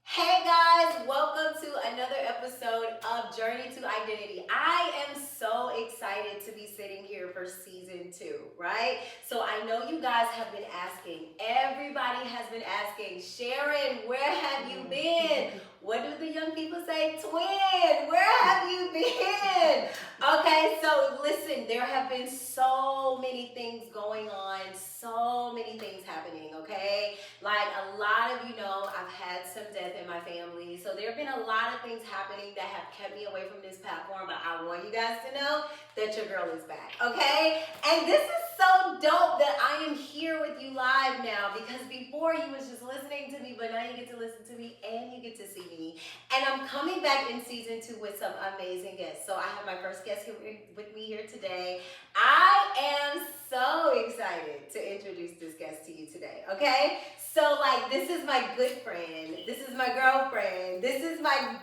Hey guys, welcome to another episode of Journey to Identity. I am so excited to be sitting here for season 2, right? So I know you guys have been asking, everybody has been asking, Sharon, where have you been? What do the young people say? Twin, where have you been? Okay, so listen, there have been so many things going on, so many things happening, okay? Like a lot of you know, I've had some death in my family. So there have been a lot of things happening that have kept me away from this platform. But I want you guys to know that your girl is back, okay? And this is so dope that I am here with you live now, because before you was just listening to me, but now you get to listen to me and you get to see me. And I'm coming back in season 2 with some amazing guests. So I have my first guest here with me here today. I am so excited to introduce this guest to you today, okay? So like, this is my good friend, this is my girlfriend, this is my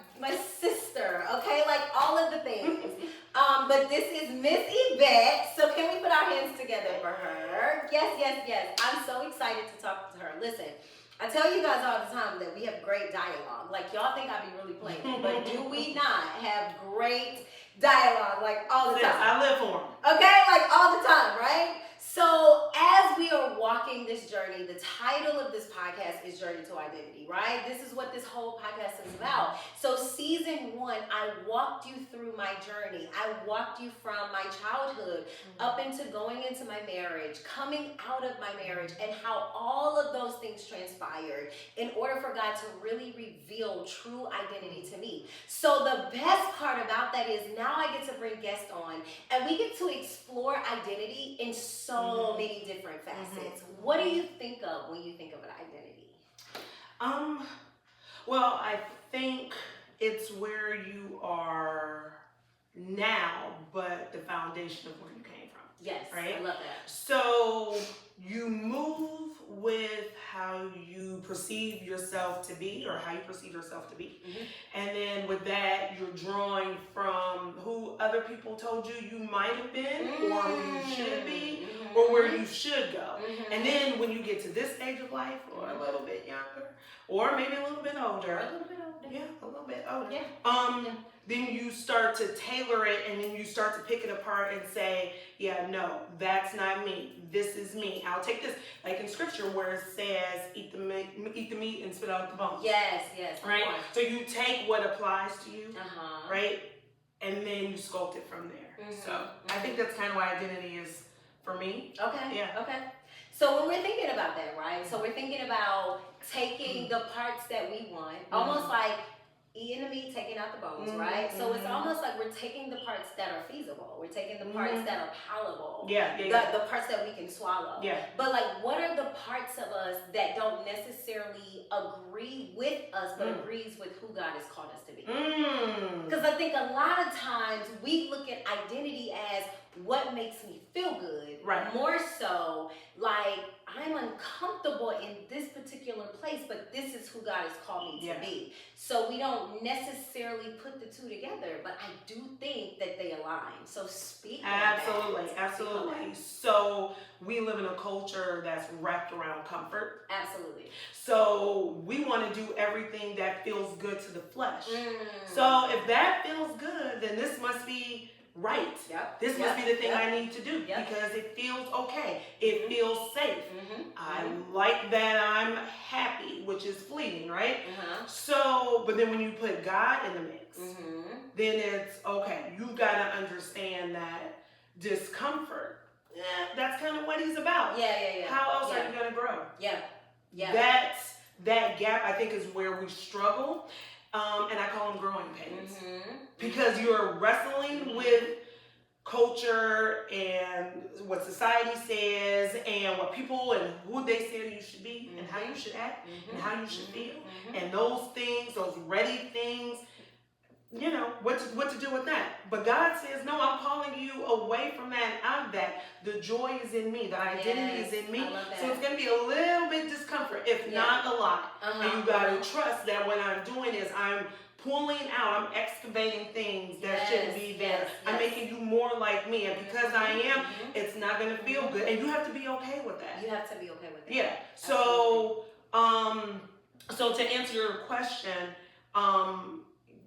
sister, okay? Like all of the things. But this is Miss Yvette. So can we put our hands together for her? Yes, yes, yes. I'm so excited to talk to her. Listen, I tell you guys all the time that we have great dialogue. Like y'all think I be really playing, but do we not have great dialogue like all the time? I live for them. Okay, like all the time, right? So as we are walking this journey, the title of this podcast is Journey to Identity, right? This is what this whole podcast is about. So season 1, I walked you through my journey. I walked you from my childhood up into going into my marriage, coming out of my marriage, and how all of those things transpired in order for God to really reveal true identity to me. So the best part about that is now I get to bring guests on and we get to explore identity in so many different facets. What do you think of when you think of an identity? Well, I think it's where you are now, but the foundation of where you came from. Yes, right? I love that. So you move with how you perceive yourself to be, or how you perceive yourself to be. And then with that, you're drawing from who other people told you you might have been, or who you should be, or where you should go. And then when you get to this stage of life, or a little bit younger, or maybe a little bit older. A little bit older. Yeah, a little bit older. Yeah. Then you start to tailor it, and then you start to pick it apart and say, yeah, no, that's not me. This is me. I'll take this. Like in scripture where it says, eat the meat and spit out the bones. Yes, yes. Right? So you take what applies to you, right? And then you sculpt it from there. So I think that's kind of what identity is for me. Okay. Yeah. Okay. So when we're thinking about that, right? So we're thinking about taking the parts that we want, almost like eating the meat, taking out the bones, right? So it's almost like we're taking the parts that are feasible. We're taking the parts that are palatable. The parts that we can swallow. Yeah. But like, what are the parts of us that don't necessarily agree with us, but agrees with who God has called us to be? Because I think a lot of times we look at identity as what makes me feel good. Right. More so, like, I'm uncomfortable in this particular place, but this is who God has called me to be. So we don't necessarily put the two together, but I do think that they align. So speak on that. Absolutely. So we live in a culture that's wrapped around comfort. Absolutely. So we want to do everything that feels good to the flesh. So if that feels good, then this must be right. This must be the thing I need to do because it feels okay. It feels safe. I like that I'm happy, which is fleeting, right? So, but then when you put God in the mix, then it's okay. You got to understand that discomfort, that's kind of what he's about. How else are you going to grow? That gap, I think, is where we struggle. And I call them growing pains. Because you're wrestling with culture and what society says and what people and who they say you should be and how you should act and how you should feel. And those things, those ready things, you know, what to do with that. But God says, no, I'm calling you away from that and out of that. The joy is in me. The identity is in me. So it's going to be a little bit discomfort, if not a lot. And you got to trust that what I'm doing is I'm pulling out, I'm excavating things that shouldn't be there. I'm making you more like me. And because I am, it's not going to feel good. And you have to be okay with that. You have to be okay with that. Yeah. So, So to answer your question,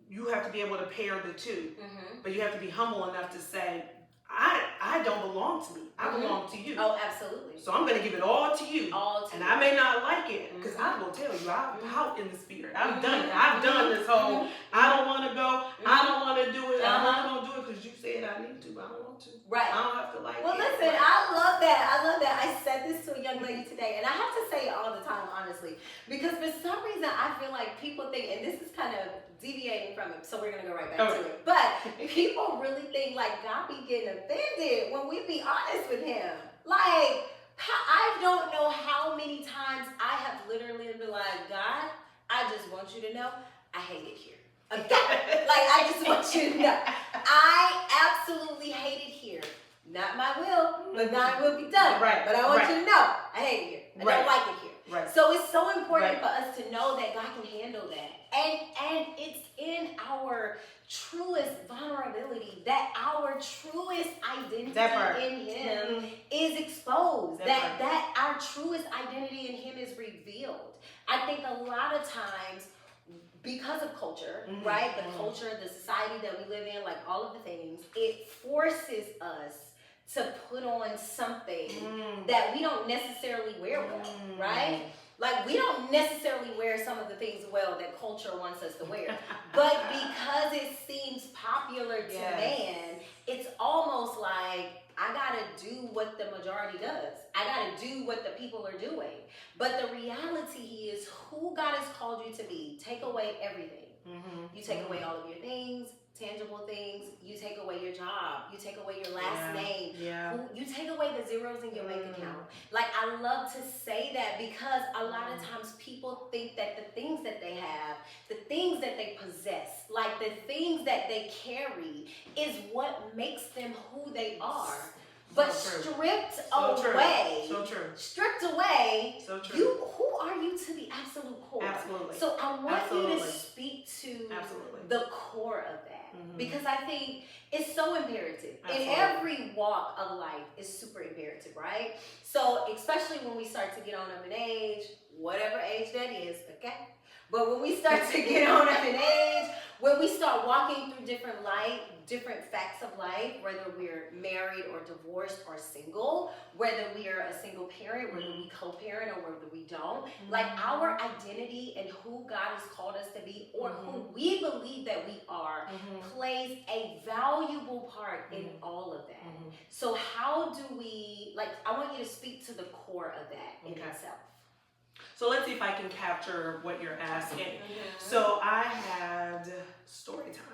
you have to be able to pair the two, but you have to be humble enough to say, I don't belong to me. I belong to you. Oh, absolutely. So I'm going to give it all to you. All to and you. I may not like it, because I will tell you, I'm out in the spirit. I've done it. I've done this whole, I don't want to go, I don't want to do it, I'm only going to do it because you said I need to, but I don't want to. Right. I don't have to like well, it. Listen, I love that. I love that. I said this to a young lady today, and I have to say it all the time, honestly, because for some reason I feel like people think, and this is kind of deviating from it, so we're gonna go right back to it. But people really think like God be getting offended when we be honest with Him. Like, I don't know how many times I have literally been like, God, I just want you to know I hate it here. Like, I just want you to know. I absolutely hate it here. Not my will, but thine will be done. Right. But I want you to know, I hate it here. I don't like it here. Right. So it's so important for us to know that God can handle that. And it's in our truest vulnerability that our truest identity in Him is exposed. That our truest identity in Him is revealed. I think a lot of times, because of culture, right? The culture, the society that we live in, like all of the things, it forces us to put on something that we don't necessarily wear well, right? Like, we don't necessarily wear some of the things well that culture wants us to wear. But because it seems popular to man, it's almost like, I gotta do what the majority does. I gotta do what the people are doing. But the reality is, who God has called you to be, take away everything. You take away all of your things, tangible things. You take away your job. You take away your last name. You take away the zeros in your bank account. Like, I love to say that because a lot of times people think that the things that they have, the things that they possess, like the things that they carry is what makes them who they are. But stripped away, stripped away, who are you to the absolute core? Absolutely. So I want you to speak to the core of that. Because I think it's so imperative. In every walk of life, it's super imperative, right? So especially when we start to get on up in age, whatever age that is, okay? But when we start to get on up in age, when we start walking through different facts of life, whether we're married or divorced or single, whether we are a single parent, whether we co-parent or whether we don't, like our identity and who God has called us to be or who we believe that we are plays a valuable part in all of that. So how do we, like, I want you to speak to the core of that in itself. So let's see if I can capture what you're asking. So I had story time.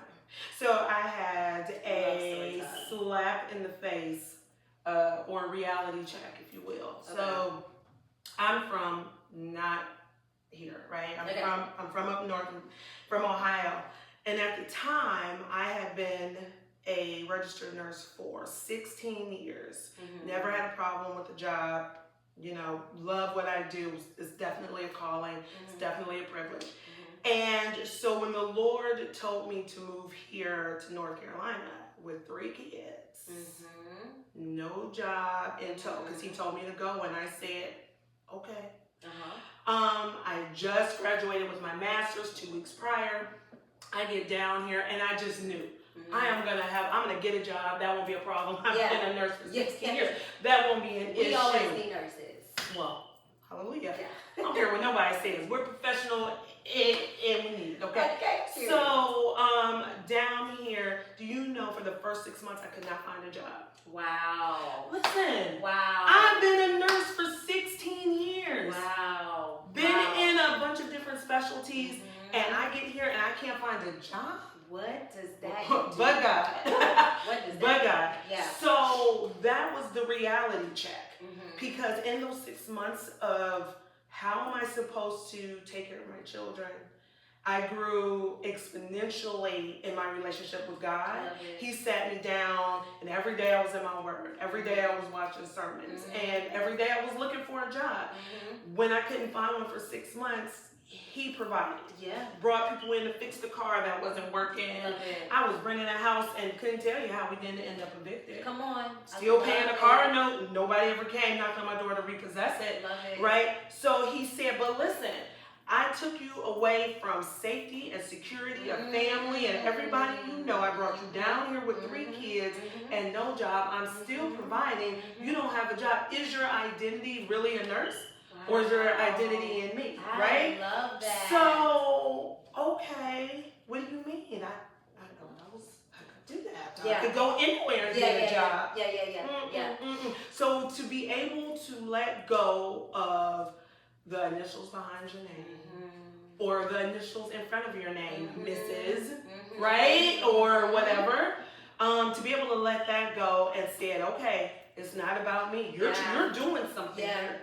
So I had a slap in the face or a reality check, if you will. So I'm from not here, right? I'm from up north, from Ohio. And at the time, I had been a registered nurse for 16 years. Never had a problem with the job. You know, love what I do. It's definitely a calling. It's definitely a privilege. And so when the Lord told me to move here to North Carolina with 3 kids, no job in tow, because He told me to go, and I said, okay. I just graduated with my master's 2 weeks prior. I get down here, and I just knew. I'm gonna get a job. That won't be a problem. I've been a nurse for 16 years. That won't be an issue. We always need nurses. Well, hallelujah. I don't care what nobody says. We're professional and we need it, okay? So, down here, do you know for the first 6 months I could not find a job? Wow. Listen. Wow. I've been a nurse for 16 years. Wow. Been in a bunch of different specialties, and I get here and I can't find a job. What does that do? But God. What does that But God. Yeah. So that was the reality check. Because in those 6 months of how am I supposed to take care of my children, I grew exponentially in my relationship with God. He sat me down, and every day I was in my word. Every day I was watching sermons, and every day I was looking for a job. When I couldn't find one for 6 months, He provided. Brought people in to fix the car that wasn't working. I was renting a house and couldn't tell you how we didn't end up evicted. Come on. Still paying a car note. Nobody ever came, knocked on my door to repossess it. Right? So He said, but listen, I took you away from safety and security, a family, and everybody you know. I brought you down here with 3 kids and no job. I'm still providing. You don't have a job. Is your identity really a nurse? Or is your identity in me? Right? I love that. So, okay, what do you mean? I could do that. I could go anywhere and get a job. Yeah. So to be able to let go of the initials behind your name, or the initials in front of your name, Mrs., right? Or whatever, to be able to let that go and say, okay, it's not about me. You're doing something here.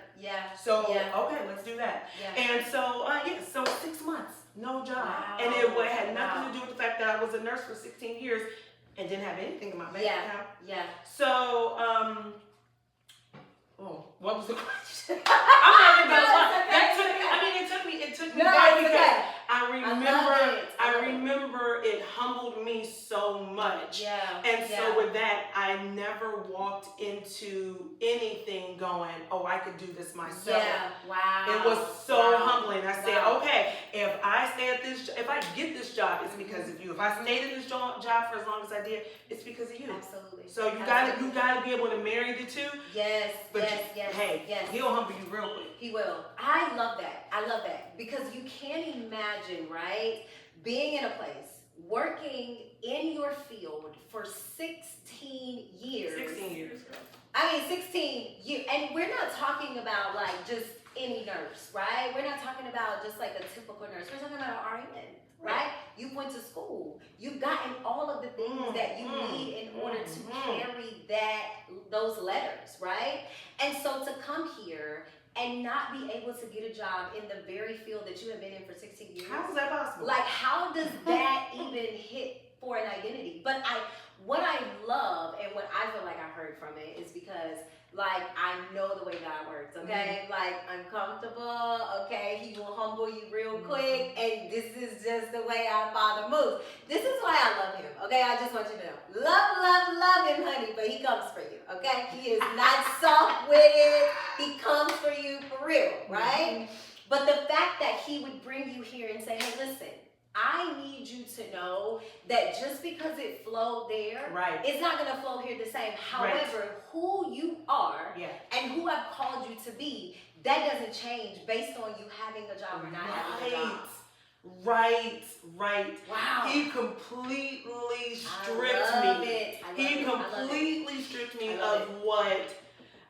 So, okay, let's do that. And so, so 6 months, no job. Wow. And it had nothing to do with the fact that I was a nurse for 16 years and didn't have anything in my bank account. So, what was the question? I'm not even gonna lie. It took me back because I remember it humbled me so much. And so with that, I never walked into anything going, oh, I could do this myself. It was so humbling. I said, okay, if I get this job, it's because of you. If I stayed in this job for as long as I did, it's because of you. Absolutely. So you gotta be able to marry the two. Yes. He'll humble you real quick. He will. I love that because you can't imagine, right? Being in a place, working in your field for 16 years. 16 years, girl. I mean, 16 years. And we're not talking about like just any nurse, right? We're not talking about just like a typical nurse. We're talking about an RN, right? You went to school. You've gotten all of the things that you need in order to carry those letters, right? And so to come here and not be able to get a job in the very field that you have been in for 16 years. How is that possible? Like, how does that even hit for an identity? But what I love and what I feel like I heard from it is because, like, I know the way God works, okay? Like, uncomfortable, okay? He will humble you real quick, and this is just the way our Father moves. This is why I love him, okay? I just want you to know. Love him, honey, but he comes for you, okay? He is not soft with it. He comes for you for real, right? But the fact that he would bring you here and say, hey, listen, I need you to know that just because it flowed there, it's not going to flow here the same. However, who you are and who I've called you to be, that doesn't change based on you having a job or not having a job. Right. Wow. He completely stripped me. He completely stripped me of what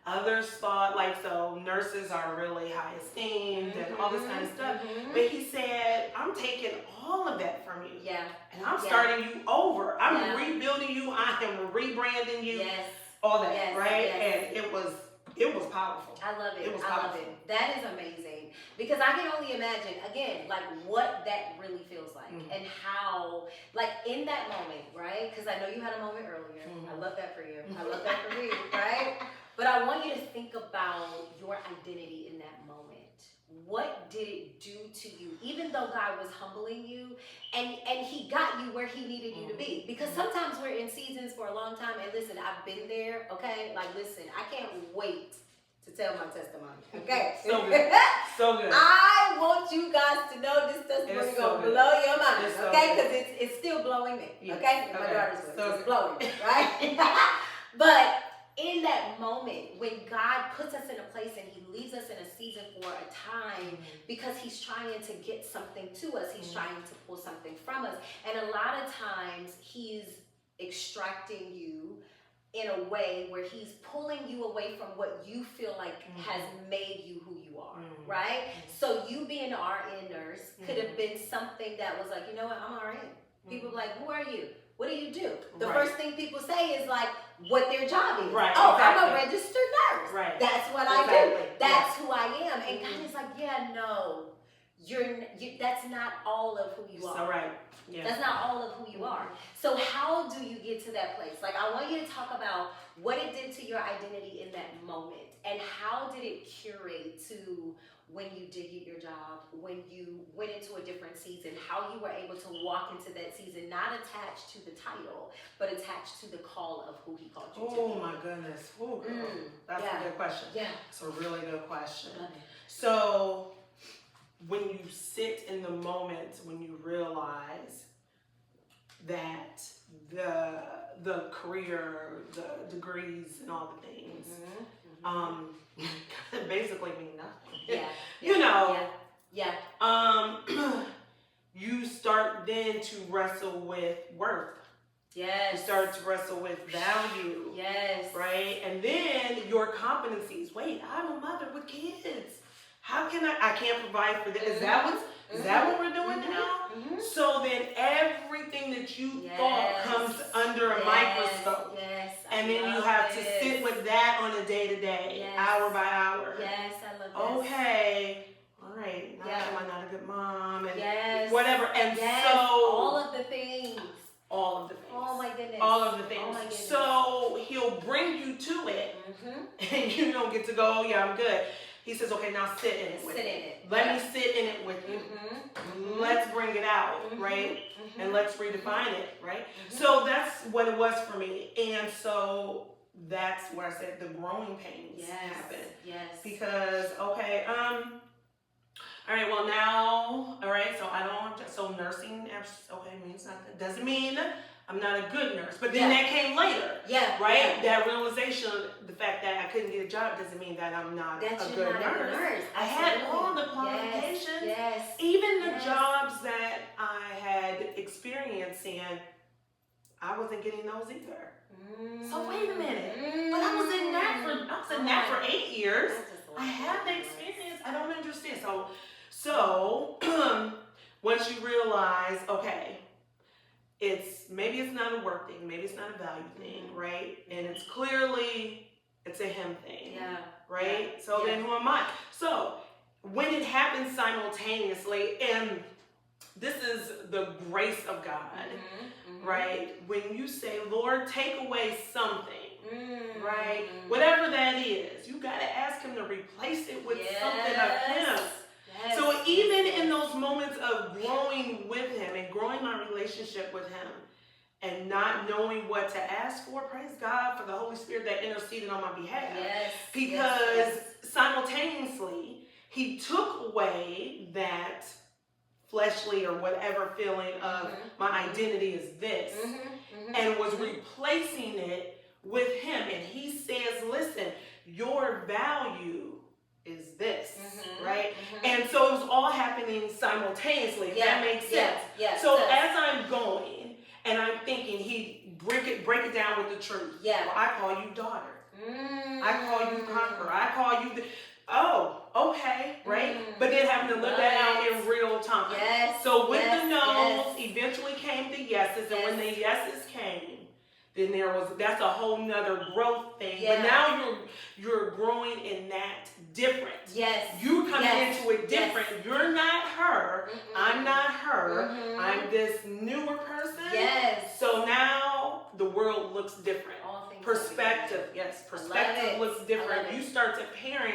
others thought, like, so nurses are really high esteemed and all this kind of stuff. But he said, I'm taking all of that from you. And I'm starting you over. I'm rebuilding you. I am rebranding you. All that, right? And it was powerful. I love it. It was I powerful. love it. That is amazing. Because I can only imagine, again, like what that really feels like and how, like in that moment, right? Because I know you had a moment earlier. I love that for you. I love that for me, right? But I want you to think about your identity in that moment. What did it do to you? Even though God was humbling you and he got you where he needed you to be. Because sometimes we're in seasons for a long time. And listen, I've been there, okay? Like, listen, I can't wait to tell my testimony, okay? So good. So good. I want you guys to know this testimony is going to blow your mind, okay? Because it's still blowing me, okay? My daughter's it's blowing me, right? But in that moment, when God puts us in a place and he leaves us in a season for a time because he's trying to get something to us, he's trying to pull something from us. And a lot of times he's extracting you in a way where he's pulling you away from what you feel like has made you who you are, right? So you being an RN nurse could have been something that was like, you know what, I'm an RN. People be like, who are you? What do you do? The first thing people say is like what their job is. I'm a registered nurse. That's what I do. That's who I am. And God is like, no, that's not all of who you are. That's not all of who you are. So how do you get to that place? Like, I want you to talk about what it did to your identity in that moment and how did it curate to when you did get your job, when you went into a different season, how you were able to walk into that season, not attached to the title, but attached to the call of who he called you to be. Oh my goodness. Oh, girl. That's a good question. Yeah. It's a really good question. I love it. So when you sit in the moment, when you realize that the career, the degrees, and all the things, basically mean nothing. Yeah. You know. Yeah. You start then to wrestle with worth. Yes. You start to wrestle with value. Yes. Right? And then your competencies. Wait, I'm a mother with kids. How can I can't provide for them. Is that what we're doing now? So then everything that you thought comes under a microscope. Yes. And then you have to sit with that on a day-to-day, hour by hour. Yes, I love this. Okay. All right. Now am I not a good mom? And whatever. And so all of the things. All of the things. Oh my goodness. All of the things. Oh my goodness. So he'll bring you to it, and you don't get to go, oh yeah, I'm good. He says, okay, now sit in it with me. Let me sit in it with you. Let's bring it out, right? And let's redefine it, right? So that's what it was for me. And so that's where I said the growing pains happen. Yes. Because, okay, all right, well now, all right, so nursing, okay, means nothing. Doesn't mean I'm not a good nurse. But then that came later. Yeah. Right? Yeah. That realization, the fact that I couldn't get a job doesn't mean that I'm not a good nurse. I had all the qualifications. Yes. Even the jobs that I had experience in, I wasn't getting those either. So wait a minute. But I was in that for 8 years. I have the experience. I don't understand. So once you realize, okay, maybe it's not a work thing, maybe it's not a value thing, right? And it's clearly a him thing. Yeah. Right? Yeah. So then who am I? So when it happens simultaneously, and this is the grace of God, right? When you say, Lord, take away something, right? Whatever that is, you got to ask him to replace it with something of him. So even in those moments of growing with him and growing my relationship with him and not knowing what to ask for, praise God for the Holy Spirit that interceded on my behalf. Because simultaneously, he took away that fleshly or whatever feeling of my identity is this and was replacing it with him. And he says, listen, your value is this, right? And so it was all happening simultaneously, if that makes sense. So as I'm going and I'm thinking, he break it down with the truth. Well, I call you daughter. I call you conqueror. I call you okay, right? But then having to live that out in real time. So with the no's, eventually came the yeses, and when the yeses came, then that's a whole nother growth thing. But now you're growing in that different. You're coming into it different. You're not her. I'm not her. I'm this newer person. So now the world looks different. Perspective, perspective looks different. You start to parent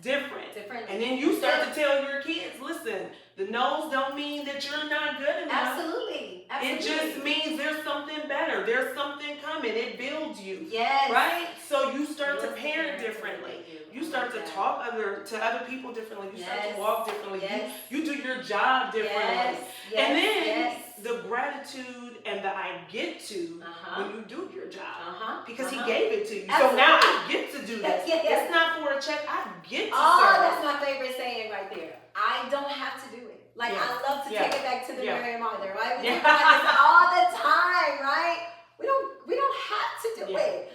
different. And then you start to tell your kids, listen, the no's don't mean that you're not good enough. Absolutely. It just means there's something better. There's something coming. It builds you. Right? So you start to parent differently. You start to talk to other people differently. You start to walk differently. You do your job differently. And then the gratitude and the I get to when you do your job. Because he gave it to you. So now I get to do this. It's not for a check. I get to serve. That's my favorite saying right there. I don't have to do it. Like, I love to take it back to the Mary Mother, right? We talk about this all the time, right? We don't have to do it.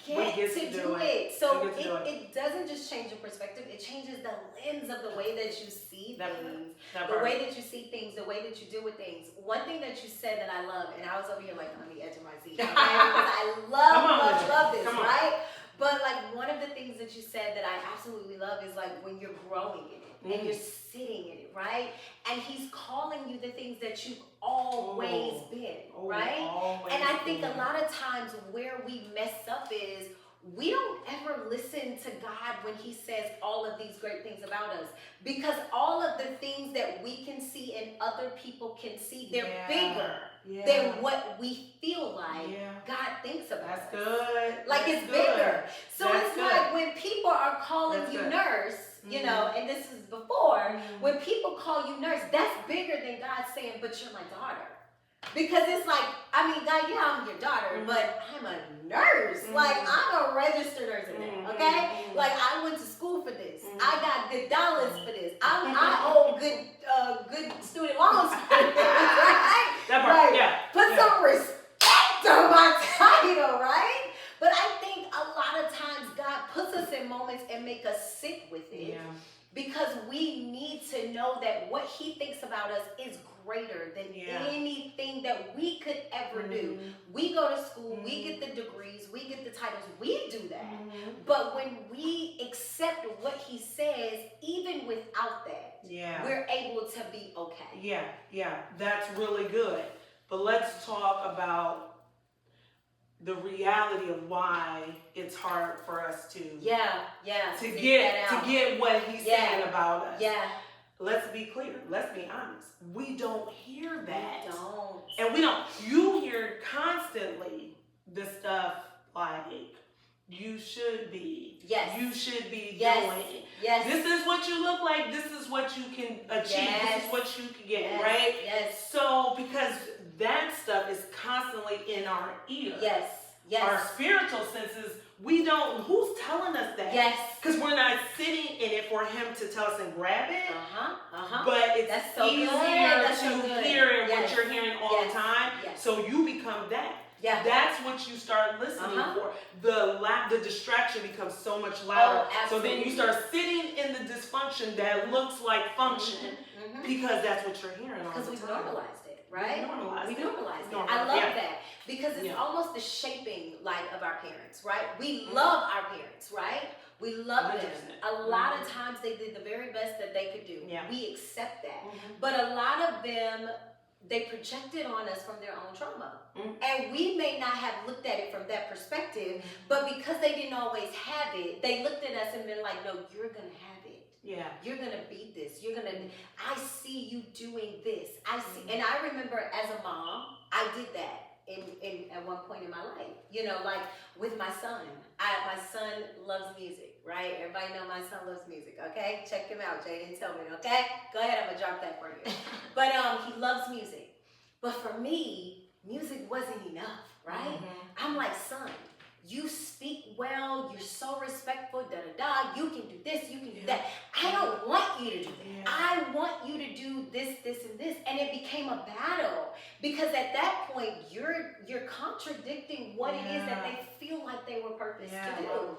We get to do it. So it doesn't just change your perspective. It changes the lens of the way that you see things, the way that you see things, the way that you deal with things. One thing that you said that I love, and I was over here like on the edge of my seat, okay? Because I love this, right? But like one of the things that you said that I absolutely love is like when you're growing in it and you're sitting in it, right? And he's calling you the things that you've always been, right? And I think a lot of times where we mess up is we don't ever listen to God when he says all of these great things about us, because all of the things that we can see and other people can see, they're bigger than what we feel like God thinks about us. Good. Like it's bigger. So it's like when people are calling you nurse, you know, and this is before, when people call you nurse, that's bigger than God saying, but you're my daughter. Because it's like, I mean, God, yeah, I'm your daughter, but I'm a nurse. Like, I'm a registered nurse in that, okay? Like, I went to school for this. I got good dollars for this. I owe good student loans for this, right? That part, like, put some respect on my title, right? But I think a lot of times God puts us in moments and make us sit with it. Yeah. Because we need to know that what he thinks about us is greater than anything that we could ever do. We go to school, we get the degrees, we get the titles, we do that. But when we accept what he says, even without that, we're able to be okay. Yeah, that's really good. But let's talk about the reality of why it's hard for us to get what he's saying about us. Let's be clear. Let's be honest. We don't hear that. We don't. And we don't. You hear constantly the stuff like, you should be. Yes. You should be yes. doing. Yes. This is what you look like. This is what you can achieve. Yes. This is what you can get, yes. right? Yes. So, because that stuff is constantly in our ear. Yes. Yes. Our spiritual senses, we don't, who's telling us that? Yes. Because we're not sitting in it for him to tell us and grab it. But it's That's so easier to hear what you're hearing all the time. Yes. So you become that. Yeah. That's what you start listening for. The distraction becomes so much louder. So then you start sitting in the dysfunction that looks like function because that's what you're hearing all the time. Because we've normalized it, right? We normalized it. I love that. Because it's almost the shaping of our parents, right? We love our parents, right? We love them. A lot of times they did the very best that they could do. Yeah. We accept that. But a lot of them, they projected on us from their own trauma. And we may not have looked at it from that perspective, but because they didn't always have it, they looked at us and been like, no, you're going to have it. Yeah. You're going to beat this. I see you doing this. And I remember as a mom, I did that. At one point in my life, with my son. My son loves music, right? Everybody know my son loves music, okay? Check him out, Jay didn't tell me, okay? Go ahead, I'm gonna drop that for you. But he loves music. But for me, music wasn't enough, right? I'm like, son, you speak well, you're so respectful, you can do this, you can do that. I don't want you to do that. I want you to do this, and this. And it became a battle because at that point, you're contradicting what it is that they feel like they were purposed to do.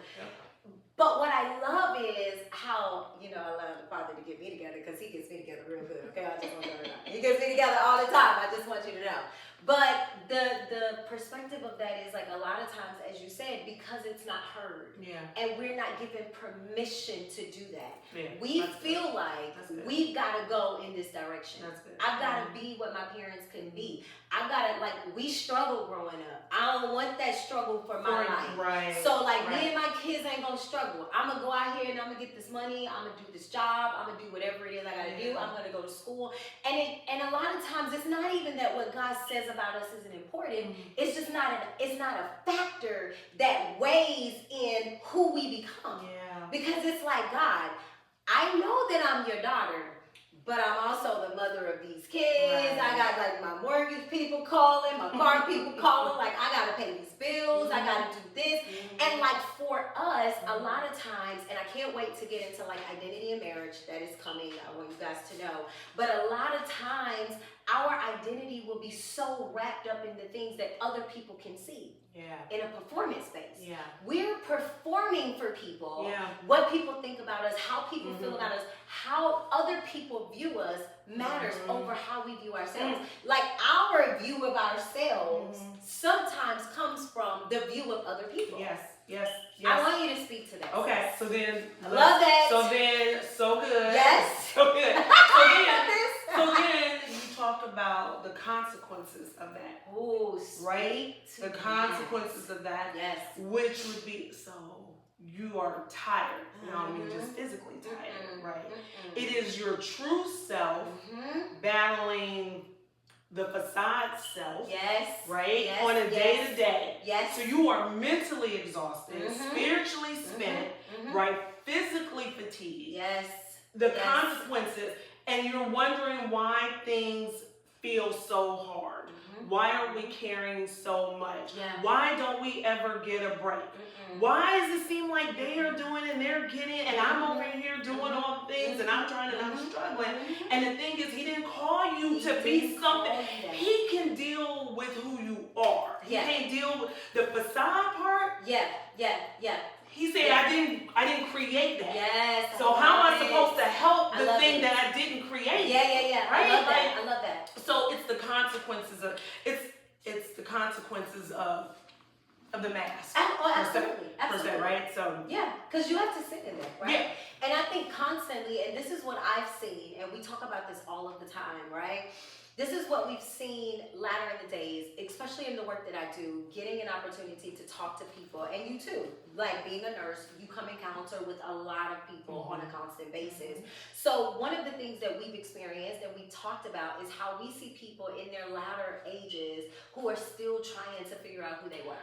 But what I love is how, I love the Father to get me together because he gets me together real good, okay? I just want you to know. He gets me together all the time. I just want you to know. But the perspective of that is a lot of times, as you said, because it's not heard. And we're not given permission to do that. We feel like we've got to go in this direction. I've got to be what my parents couldn't be. I've got to, we struggled growing up. I don't want that struggle for my life. Right. So me and my kids ain't going to struggle. I'm going to go out here and I'm going to get this money. I'm going to do this job. I'm going to do whatever it is I got to do. I'm going to go to school. And a lot of times it's not even that what God says about us isn't important. It's just not a factor that weighs in who we become. Because it's like, God, I know that I'm your daughter, but I'm also the mother of these kids. I got my mortgage people calling, my car people calling. I gotta pay these bills. I gotta do this. And for us, a lot of times, and I can't wait to get into identity and marriage that is coming. I want you guys to know. But a lot of times, our identity will be so wrapped up in the things that other people can see. In a performance space. We're performing for people. What people think about us, how people feel about us, how other people view us matters over how we view ourselves. Our view of ourselves sometimes comes from the view of other people. Yes. I want you to speak to that. Okay, so then I love that. So good. Yes. So good. So then you talk about the consequences of that. Oh, right? The consequences of that. Yes. Which would be, so you are tired. I mean just physically tired, right? It is your true self battling the facade self, right? On a day-to-day. So you are mentally exhausted, spiritually spent, right? physically fatigued. Yes. The Yes. consequences, and you're wondering why things feel so hard. Why are we carrying so much? Yeah. Why don't we ever get a break? Why does it seem like they are doing and they're getting, and I'm over here doing all the things, and I'm trying and I'm struggling? And the thing is, he didn't call you to be something. He can deal with who you are. He can't deal with the facade part. Yeah. He said, I didn't create that. Yes. So how am I supposed to help the thing that I didn't create? Yeah. Right? I love that. So it's the consequences of it's the consequences of the mask. Absolutely. Per se, right? So yeah, because you have to sit in there, right? Yeah. And I think constantly, and this is what I've seen, and we talk about this all of the time, right? This is what we've seen latter in the days, especially in the work that I do, getting an opportunity to talk to people, and you too, like being a nurse, you come encounter with a lot of people on a constant basis. So one of the things that we've experienced and we talked about is how we see people in their latter ages who are still trying to figure out who they were.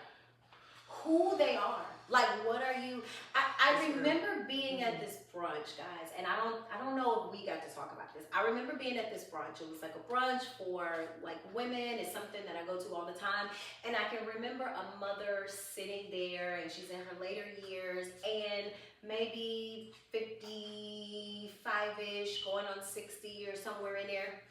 Who they are. Like, what are you? I remember being at this brunch, guys, and I don't know if we got to talk about this. I remember being at this brunch. It was like a brunch for like women. It's something that I go to all the time. And I can remember a mother sitting there, and she's in her later years, and maybe 55-ish, going on 60 or somewhere in there.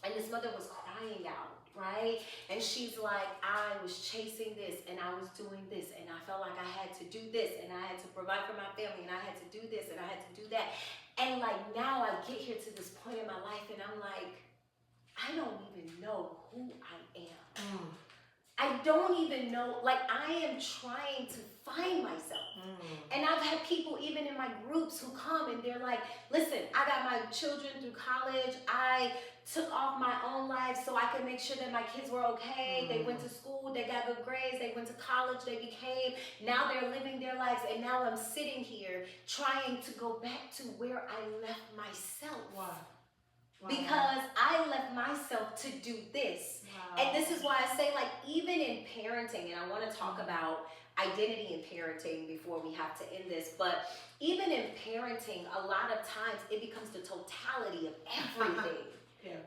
And this mother was crying out, right? And she's like, I was chasing this, and I was doing this, and I felt like I had to do this, and I had to provide for my family, and I had to do this, and I had to do that. And like now I get here to this point in my life, and I'm like, I don't even know who I am. I don't even know, like I am trying to find myself. And I've had people even in my groups who come and they're like, listen, I got my children through college. I took off my own life so I could make sure that my kids were okay. They went to school, they got good grades, they went to college, they became, now they're living their lives, and now I'm sitting here trying to go back to where I left myself. Wow. Because I left myself to do this. And this is why I say, like, even in parenting, and I want to talk about identity in parenting before we have to end this, but even in parenting, a lot of times it becomes the totality of everything.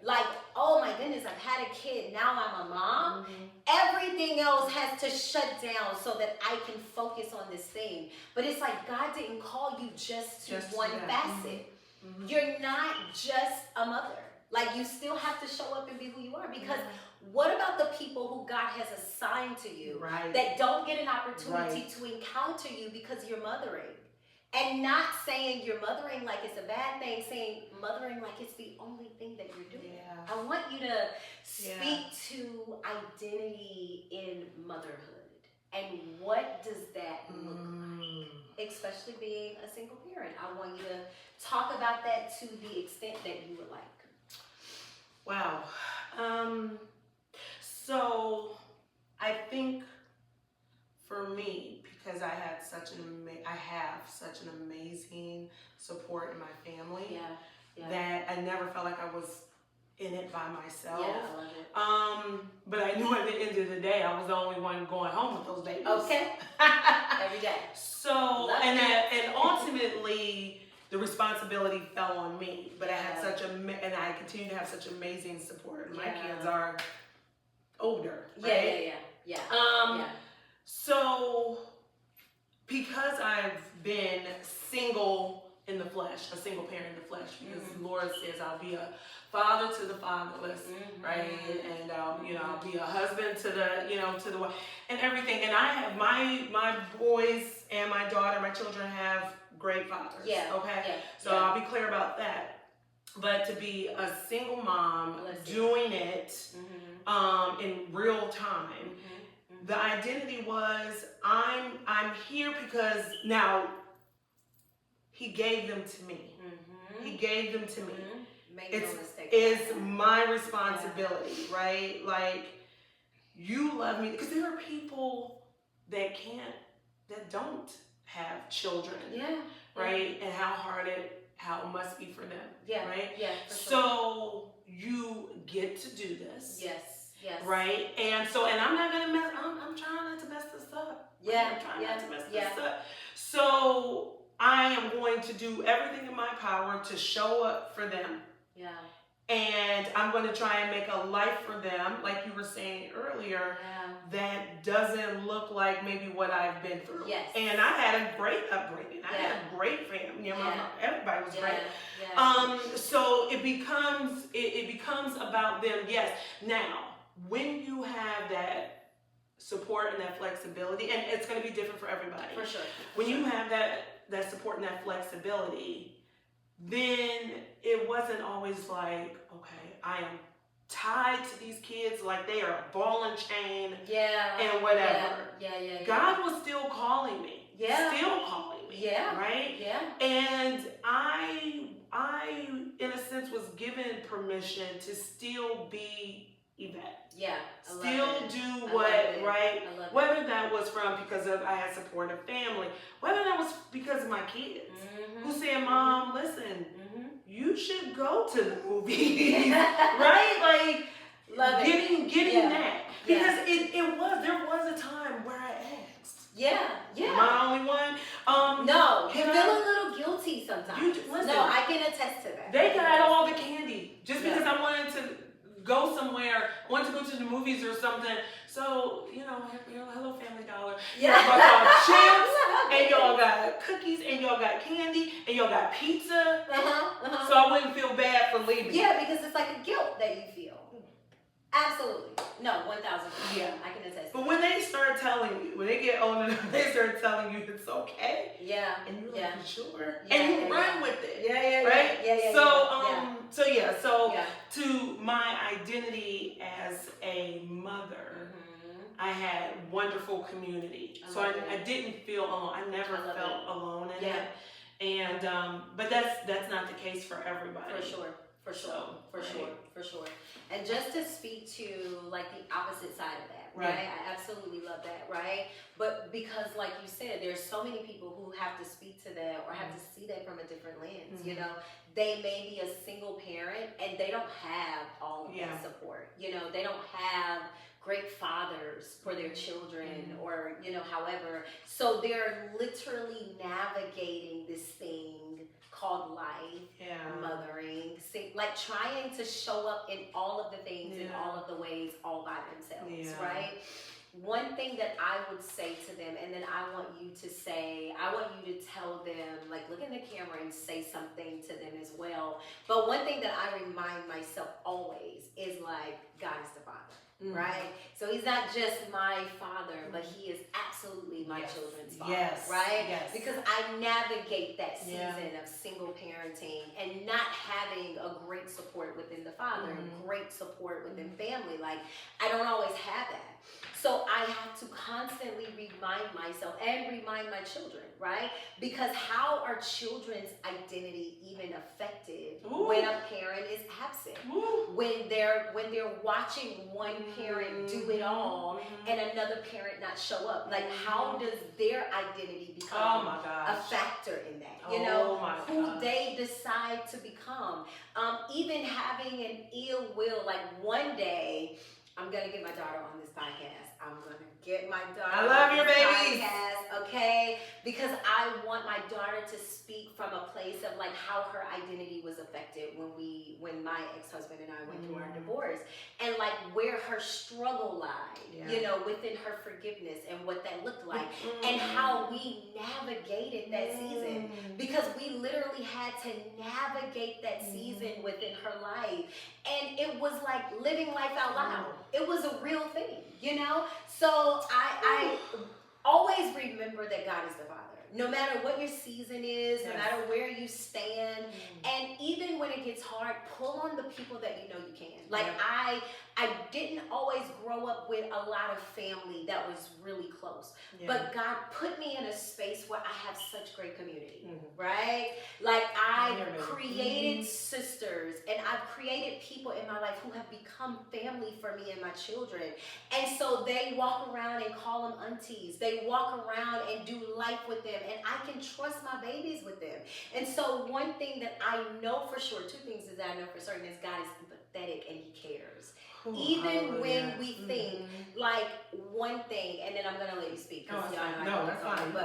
Like, oh my goodness, I've had a kid, now I'm a mom. Everything else has to shut down so that I can focus on this thing. But it's like God didn't call you just to one facet. You're not just a mother. Like, you still have to show up and be who you are, because what about the people who God has assigned to you that don't get an opportunity to encounter you because you're mothering? And not saying you're mothering like it's a bad thing, saying mothering like it's the only thing that you're doing. I want you to speak to identity in motherhood. And what does that look like? Especially being a single parent. I want you to talk about that to the extent that you would like. Wow. So I think for me, because I have such an amazing support in my family, that I never felt like I was in it by myself. I love it. But I knew at the end of the day, I was the only one going home with those babies. Okay. Every day. So, and ultimately, the responsibility fell on me. But I had and I continue to have such amazing support. My kids are older, right? Yeah. So, because I've been single in the flesh, a single parent in the flesh, because the Lord says I'll be a father to the fatherless, right? And I'll be a husband to the wife, and everything. And I have my boys and my daughter, my children have great fathers. So I'll be clear about that. But to be a single mom, doing it in real time, the identity was I'm here because now He gave them to me. He gave them to me. It's my responsibility, right? Like, you love me, because there are people that don't have children, right? And how it must be for them, right? So you get to do this, right? And I'm not gonna I'm trying not to mess this up. I'm trying not to mess this up. So I am going to do everything in my power to show up for them. Yeah. And I'm going to try and make a life for them, like you were saying earlier, that doesn't look like maybe what I've been through. Yes. And I had a great upbringing. I had a great family. You know, everybody was great. So it becomes about them. Yes. Now, when you have that support and that flexibility, and it's going to be different for everybody. For sure. When you have that support and that flexibility, then it wasn't always like, okay, I am tied to these kids like they are a ball and chain and whatever. God was still calling me. Still calling me. Right? And I in a sense was given permission to still be Yvette. Still do what, right? Whether that was because I had supportive family, whether that was because of my kids who said, Mom, listen, you should go to the movies, right? Like getting that. Because there was a time where I asked. Am I the only one? No, you feel a little guilty sometimes. Listen, no, I can attest to that. They got all the candy just because I wanted to go somewhere, wanted to go to the movies or something. So, hello Family Dollar. Y'all got chips, and y'all got cookies, and y'all got candy, and y'all got pizza. So I wouldn't feel bad for leaving. Yeah, because it's like a guilt that you feel. Absolutely. No, 1,000%. Yeah. I can attest. But when they start telling you, when they get older, they start telling you it's okay. And you're like, you sure? And you run with it. Right? So to my identity as a mother, I had wonderful community. So I didn't feel alone. I never felt alone in it. And but that's not the case for everybody. For sure. And just to speak to like the opposite side of that, right? I absolutely love that, right? But because like you said, there's so many people who have to speak to that or have to see that from a different lens, They may be a single parent and they don't have all of that support. They don't have great fathers for their children or, however. So they're literally navigating this thing called life, mothering, like trying to show up in all of the things in all of the ways all by themselves, right? One thing that I would say to them, and then I want you to tell them, like look in the camera and say something to them as well. But one thing that I remind myself always is like, God is the Father. Right? So he's not just my father, but he is absolutely my children's father. Right? Because I navigate that season of single parenting and not having a great support within the father, great support within family. Like, I don't always have that. So I have to constantly remind myself and remind my children, right? Because how are children's identity even affected when a parent is absent? When they're watching one parent do it all and another parent not show up? Like, how does their identity become a factor in that? Who they decide to become. Even having an ill will, like one day, I'm going to get my daughter on this podcast. I'm going to get my daughter I love on your this babies. podcast, okay? Because I want my daughter to speak from a place of like how her identity was affected when my ex-husband and I went through our divorce, and like where her struggle lied, within her forgiveness and what that looked like, and how we navigated that season, because we literally had to navigate that season within her life. And it was like living life out loud. It was a real thing, So I always remember that God is the Father. No matter what your season is, no matter where you stand, and even when it gets hard, pull on the people that you can. Like I didn't always grow up with a lot of family that was really close, but God put me in a space where I have such great community, right? Like I've created sisters and I've created people in my life who have become family for me and my children. And so they walk around and call them aunties. They walk around and do life with them, and I can trust my babies with them. And so one thing that I know for sure, two things that I know for certain, is God is empathetic and he cares. Even when we think like one thing, and then I'm gonna let you speak because y'all know I that's fine. but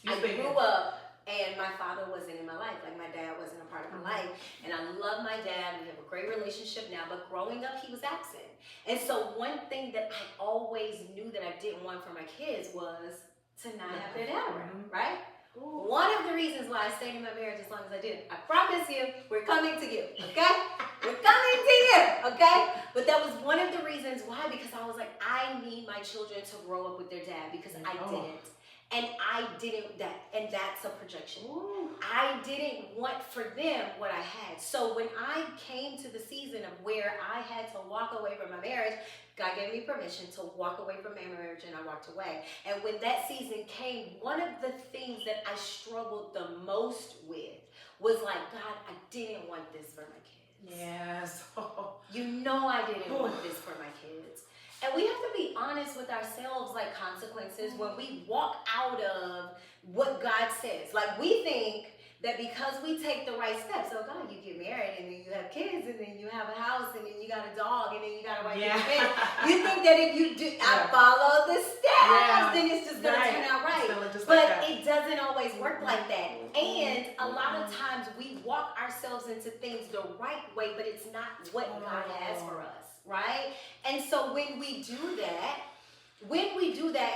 I grew up And my father wasn't in my life. Like, my dad wasn't a part of my life. And I love my dad. We have a great relationship now. But growing up, he was absent. And so one thing that I always knew that I didn't want for my kids was to not have their dad around, right? Ooh. One of the reasons why I stayed in my marriage as long as I did, I promise you, we're coming to you, okay? We're coming to you, okay? But that was one of the reasons why, because I was like, I need my children to grow up with their dad, because I didn't. And I didn't, and that's a projection. Ooh. I didn't want for them what I had. So when I came to the season of where I had to walk away from my marriage, God gave me permission to walk away from my marriage, and I walked away. And when that season came, one of the things that I struggled the most with was like, God, I didn't want this for my kids. Yes. You know I didn't want this for my kids. And we have to be honest with ourselves, like consequences, when we walk out of what God says. Like, we think that because we take the right steps, so God, you get married, and then you have kids, and then you have a house, and then you got a dog, and then you got a wife and kids. You think that if you do, I follow the steps, then it's just going to turn out right. But it doesn't always work like that. And a lot of times we walk ourselves into things the right way, but it's not what God has for us, right? And so when we do that,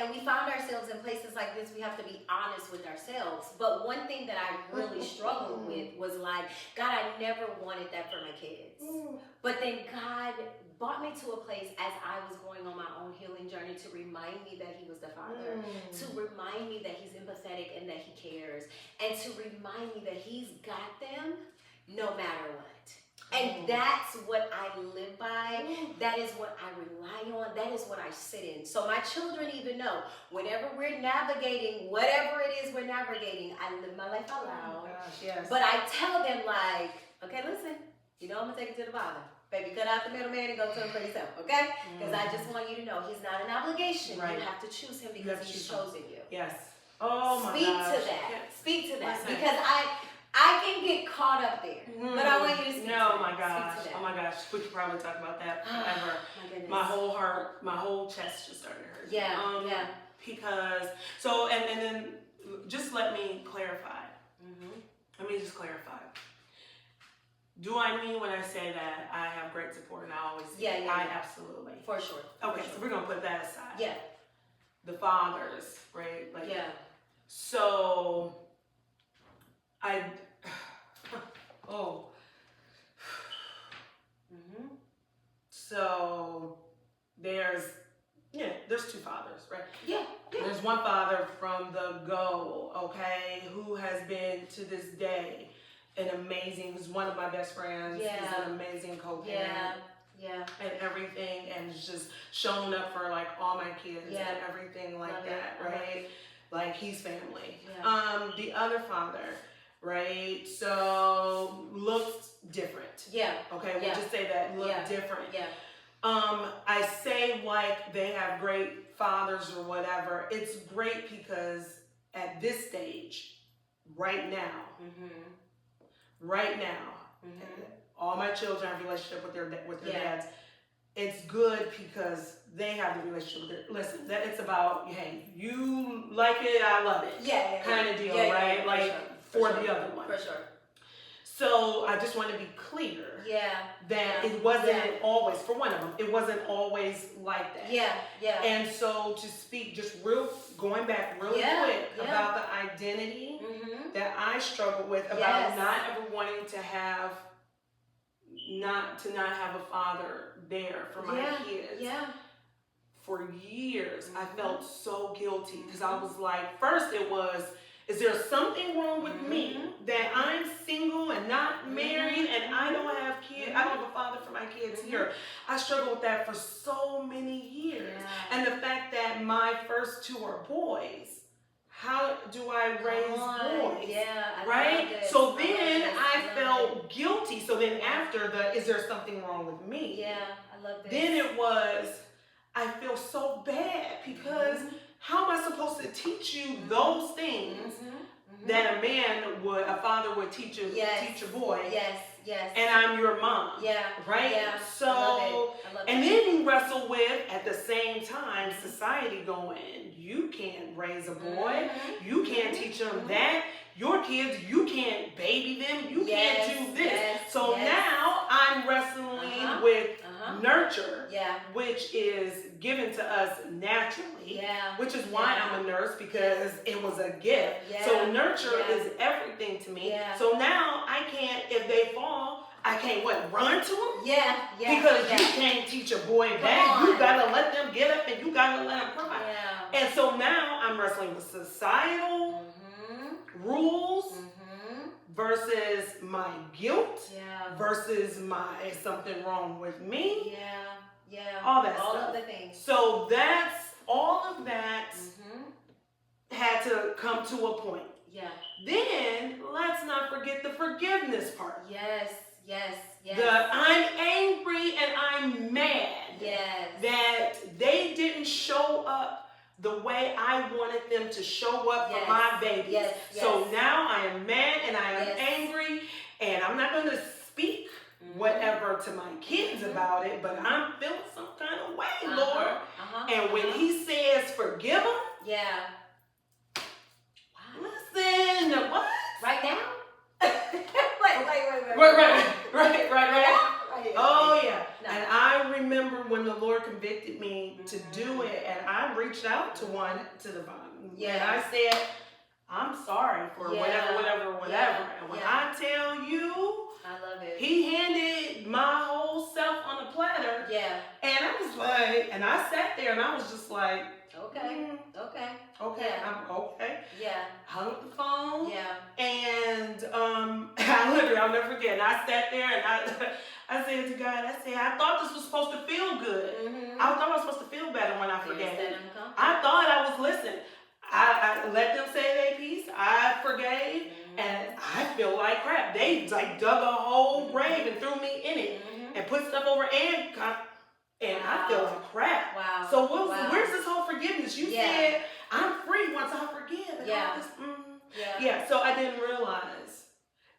and we found ourselves in places like this, we have to be honest with ourselves. But one thing that I really struggled with was like, God, I never wanted that for my kids. But then God brought me to a place as I was going on my own healing journey to remind me that he was the father, to remind me that he's empathetic and that he cares, and to remind me that he's got them no matter what. And that's what I live by. That is what I rely on. That is what I sit in. So my children even know, whenever we're navigating whatever it is we're navigating, I live my life out loud. But I tell them, like, okay, listen, you know I'm going to take it to the Father. Baby, cut out the middleman and go to him for yourself, okay? Because I just want you to know he's not an obligation. You have to choose him because he's chosen you. Yes. Oh my gosh. Speak to that. Speak to that. Because I can get caught up there, but I want you to speak to that. Oh my gosh. We could probably talk about that forever. My goodness. My whole heart, my whole chest just started hurting. Yeah. Because, so, and then just let me clarify. Let me just clarify. Do I mean when I say that I have great support and I always do? I absolutely. For sure. Okay, so we're going to put that aside. Yeah. The fathers, right? Like, so, so there's two fathers, right? Yeah. There's one father from the go, okay, who has been to this day who's one of my best friends. He's an amazing co-parent. And everything, and just shown up for like all my kids and everything like that, right? Like, he's family. The other father, right? So looks different. Okay, we'll just say that, look different. I say like they have great fathers or whatever. It's great because at this stage, right now, all my children have a relationship with their dads. It's good because they have the relationship with their, listen, that it's about, hey, you like it, I love it. Kind of deal, right? For the other one. For sure. So I just want to be clear that it wasn't always, for one of them, it wasn't always like that. And so to speak just going back really quick about the identity that I struggled with, about not ever wanting to have, not have a father there for my kids. For years, I felt so guilty because I was like, first it was, is there something wrong with me that I'm single and not married and I don't have kids? I don't have a father for my kids here. I struggled with that for so many years. And the fact that my first two are boys, how do I raise boys? Right? So then I felt guilty. So then after is there something wrong with me? I love this. Then it was, I feel so bad because how am I supposed to teach you those things that a father would teach a boy? And I'm your mom. Right? So, I love it. And then you wrestle with, at the same time, society going, you can't raise a boy. You can't teach him that. your kids, you can't baby them, you Yes, can't do this. yes, So yes. now I'm wrestling with nurture, Yeah. which is given to us naturally, Yeah. which is why Yeah. I'm a nurse, because it was a gift. Yeah. So nurture Yeah. is everything to me. Yeah. So now I can't, if they fall, I can't run to them? Yeah. Yeah. Because yeah. you can't teach a boy Come back. on. You gotta let them get up and you gotta let them cry. Yeah. And so now I'm wrestling with societal rules versus my guilt versus my something wrong with me. Yeah. All that all stuff. of the things. So that's all of that had to come to a point. Yeah. Then let's not forget the forgiveness part. Yes. I'm angry and I'm mad. Yes. That they didn't show up the way I wanted them to show up for my babies. Yes. So now I am mad and I am Yes. angry, and I'm not going to speak whatever to my kids about it, but I'm feeling some kind of way, Lord. And when He says forgive them, listen, what? Right now? Right. Oh yeah. No. And I remember when the Lord convicted me to do it, and I reached out to the vine. And I said, I'm sorry for whatever. And when I tell you, I love it. He handed my whole self on a platter. Yeah. And I was like, and I sat there and I was just like, Okay. I'm okay. Yeah. Hung up the phone. Yeah. And I'll never forget. And I sat there and I said to God, I thought this was supposed to feel good. I thought I was supposed to feel better when I forgave. I thought I was listening. I let them say their piece. I forgave, and I feel like crap. They dug a whole grave and threw me in it and put stuff over and I feel like crap. Wow. So where's this whole forgiveness? You said I'm free once I forgive. And all this, so I didn't realize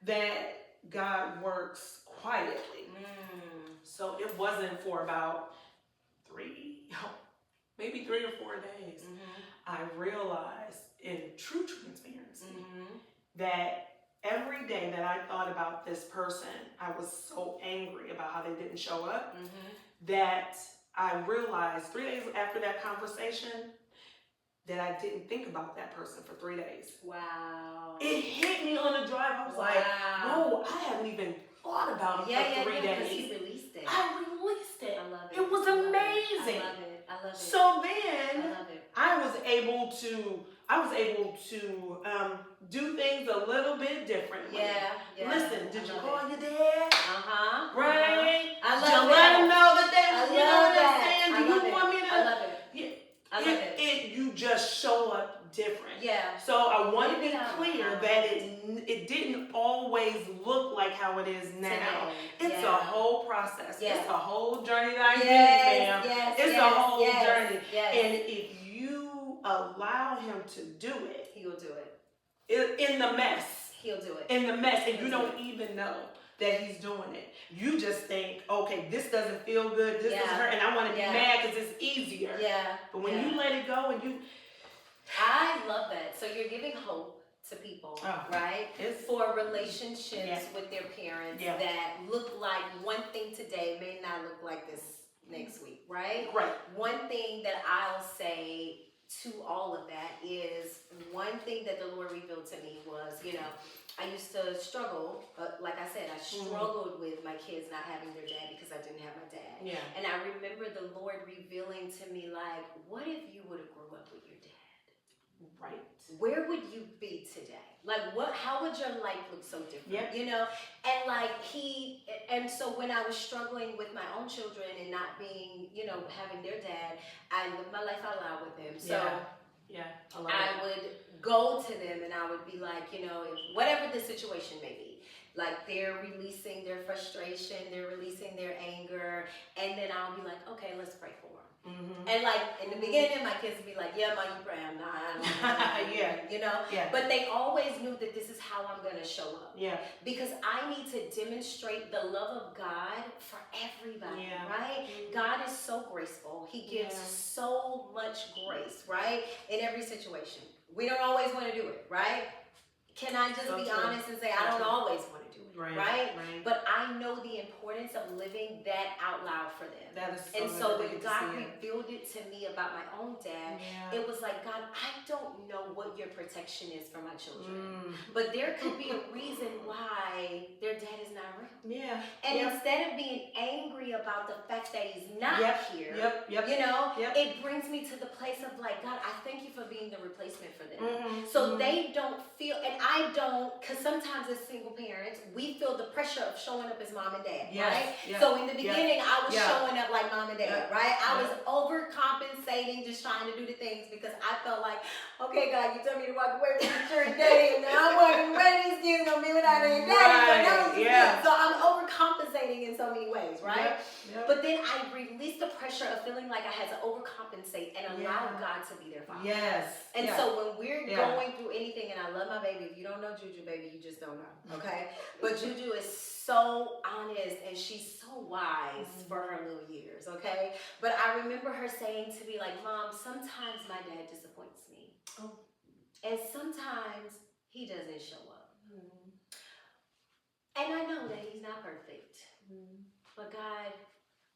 that God works quietly. So it wasn't for about 3 or 4 days. I realized in true transparency that every day that I thought about this person, I was so angry about how they didn't show up that I realized 3 days after that conversation that I didn't think about that person for 3 days. Wow. It hit me on the drive. I was like, no, I haven't even thought about it for 3 days. You released it. I released it. I love it. It was amazing. I love it. So then I love it. I was able to do things a little bit differently. Listen, did you call your dad? Right? I love Did you it. let him know that they, I you know love what I'm that. saying? I Do love you it. want me to? I love it. Yeah. I love it. You just show up different. Yeah. So I want to be clear that it didn't always look like how it is now. Today. It's a whole process. Yeah. It's a whole journey that I did, ma'am. It's a whole journey. Yes. And if you allow Him to do it, He will do it. In the mess. He'll do it. In the mess, and you don't even know that He's doing it. You just think, okay, this doesn't feel good, this is hurt, and I want to be mad because it's easier. Yeah. But when you let it go and you... I love that. So you're giving hope to people, right? For relationships with their parents that look like one thing today may not look like this next week, right? Right. One thing that I'll say to all of that is one thing that the Lord revealed to me was, I used to struggle, like I said, I struggled with my kids not having their dad because I didn't have my dad. Yeah. And I remember the Lord revealing to me, like, what if you would have grew up with your dad? Right. Where would you be today? Like, how would your life look so different? Yeah. And like and so when I was struggling with my own children and not being, having their dad, I lived my life out loud with them. So I would go to them and I would be like, whatever the situation may be, like they're releasing their frustration, they're releasing their anger, and then I'll be like, okay, let's pray for them. And like in the beginning, my kids would be like, yeah, Ma, you pray. I'm not. I don't know. But they always knew that this is how I'm going to show up. Because I need to demonstrate the love of God for everybody, right? God is so graceful. He gives so much grace, right? In every situation. We don't always want to do it, right? Can I just So be true. honest and say, I don't always want to do it, right? But I know the importance of living that out loud for them. That is so and good so that they when get to God see it. revealed it to me about my own dad, it was like, God, I don't know what your protection is for my children. But there could be a reason why their dad is not around. Yeah. And instead of being angry about the fact that he's not here, you know, it brings me to the place of like, God, I thank you for being the replacement for them. So they don't feel, and I don't, because sometimes as single parents, we feel the pressure of showing up as mom and dad, right? So in the beginning, I was showing up like mom and dad, right? I was overcompensating, just trying to do the things because I felt like, okay, God, you told me to walk away from the church daddy, and now I'm walking away, these kids gonna be without their daddy. So I'm overcompensating in so many ways, right? But then I released the pressure of feeling like I had to overcompensate and allow God to be their father. And so when we're going through anything, and I love my baby, if you don't know Juju, baby, you just don't know, okay? But Juju is so honest and she's so wise for her little years, okay? But I remember her saying to me, like, Mom, sometimes my dad disappoints me. And sometimes he doesn't show up. And I know that he's not perfect. But God,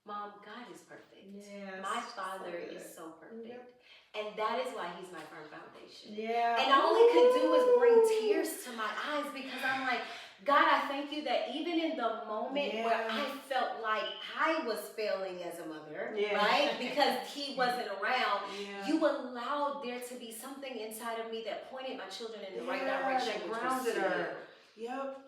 Mom, God is perfect. My Father is so perfect. And that is why he's my firm foundation. And all it could do was bring tears to my eyes because I'm like, God, I thank you that even in the moment where I felt like I was failing as a mother, right? Because he wasn't around, you allowed there to be something inside of me that pointed my children in the right direction. That grounded her.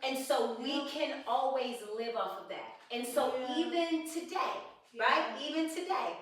And so we can always live off of that. And so even today, right? Even today,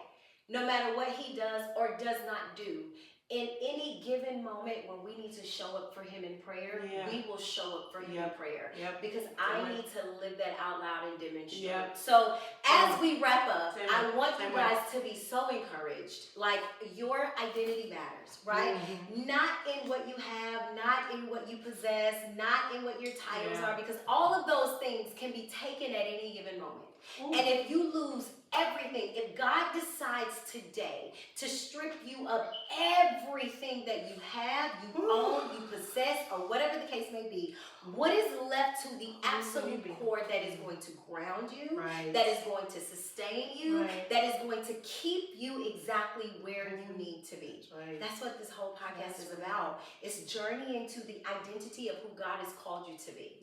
no matter what he does or does not do, in any given moment when we need to show up for him in prayer, we will show up for him in prayer. Because I need to live that out loud and demonstrate. So as we wrap up, I want you guys to be so encouraged. Like, your identity matters, right? Not in what you have, not in what you possess, not in what your titles are, because all of those things can be taken at any given moment. And if you lose everything, if God decides today to strip you of everything that you have, you own, you possess, or whatever the case may be, what is left to the absolute core that is going to ground you, that is going to sustain you, that is going to keep you exactly where you need to be? That's what this whole podcast is about. It's journeying to the identity of who God has called you to be.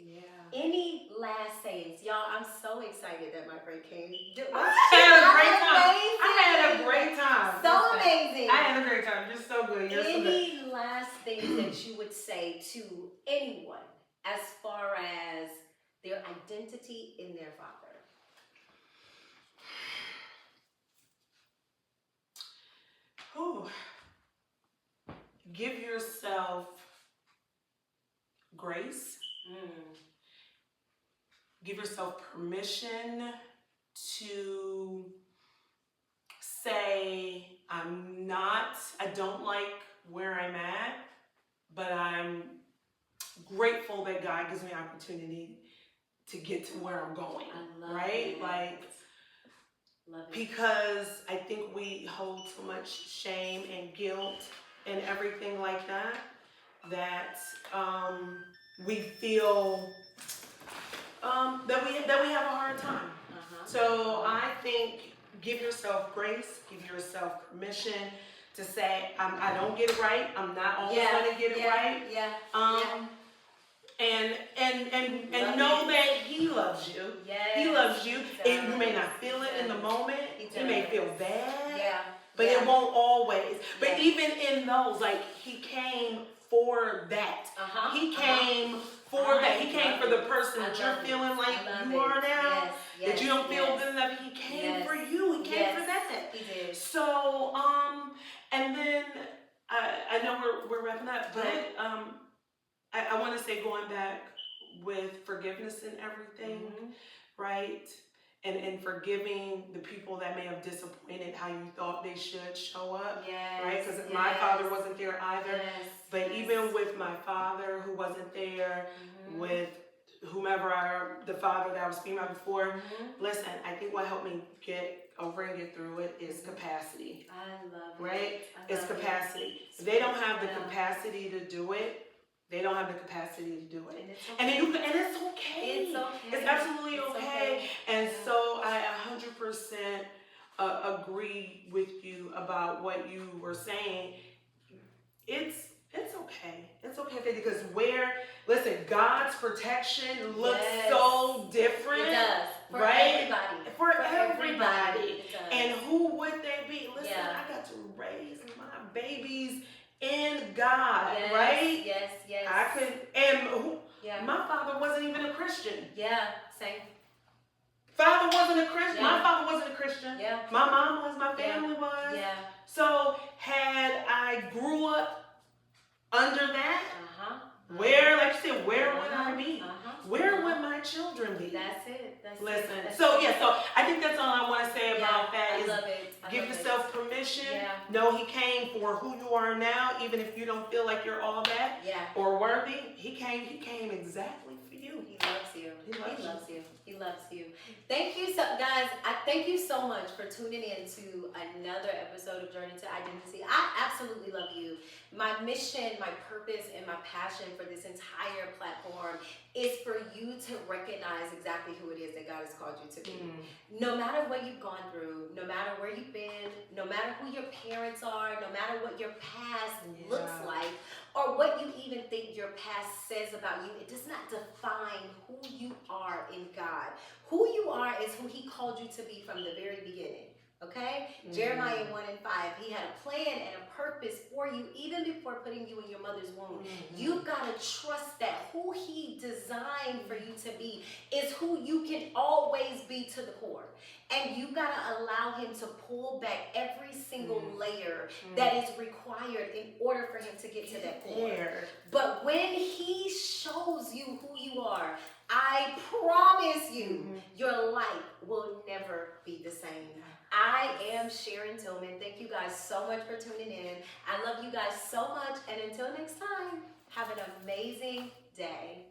Any last sayings? Y'all, I'm so excited that my friend came. I had a great time. So amazing. I had a great time. You're so good. You're so good. Any last things that you would say to anyone as far as their identity in their father? Give yourself grace. Give yourself permission to say, I don't like where I'm at, but I'm grateful that God gives me opportunity to get to where I'm going. I love right? it. Like, Love it. because I think we hold so much shame and guilt and everything like that, that we feel that we have a hard time. So I think give yourself grace, give yourself permission to say, I don't get it right. I'm not always going to get it right. And know that He loves you. He loves you. And you may not feel it in the moment. You may feel bad. But it won't always. But even in those, like, He came for that. He came for that. He came for the person that you're feeling like you are now. That you don't feel good enough. He came for you. He came for that. He did. So, and then I know we're wrapping up, but I want to say, going back with forgiveness and everything, right? And forgiving the people that may have disappointed how you thought they should show up, right? Because my father wasn't there either. But even with my father who wasn't there, with whomever the father that I was speaking about before, listen, I think what helped me get over and get through it is capacity. I love it. Right? It's capacity. If they don't have the capacity to do it, They don't have the capacity to do it. And it's And okay. then it's okay. It's okay. It's absolutely It's okay. And Yeah. so I 100% agree with you about what you were saying. It's okay. It's okay because listen, God's protection looks Yes. so different. It does. For right? everybody. For everybody. It does. And who would they be? Listen, Yeah. I got to raise my babies in God, Yes, right? Yes, yes. I could, and Yeah. my father wasn't even a Christian. Yeah, same. Father wasn't a Christian. Yeah. My father wasn't a Christian. Yeah. My mom was, my family was. Yeah. So had I grew up under that, Where, like you said, where would I be? Where would my children be? That's it. That's Listen. it. That's So it. yeah, so I think that's all I want to say about that I is love it. I give love yourself permission. Yeah. Know he came for who you are now, even if you don't feel like you're all that it. Yeah. or worthy. He came exactly for you. He loves you. He loves you. He loves you. Thank you, guys. I thank you so much for tuning in to another episode of Journey to Identity. I absolutely love you. My mission, my purpose, and my passion for this entire platform is for you to recognize exactly who it is that God has called you to be. No matter what you've gone through, no matter where you've been, no matter who your parents are, no matter what your past looks like, or what you even think your past says about you, it does not define who you are in God. Who you are is who he called you to be from the very beginning. Okay? Jeremiah 1:5, he had a plan and a purpose for you even before putting you in your mother's womb. You've got to trust that who he designed for you to be is who you can always be to the core. And you've got to allow him to pull back every single layer that is required in order for him to get to that core. But when he shows you who you are, I promise you, your life will never be the same. I am Sharon Tillman. Thank you guys so much for tuning in. I love you guys so much. And until next time, have an amazing day.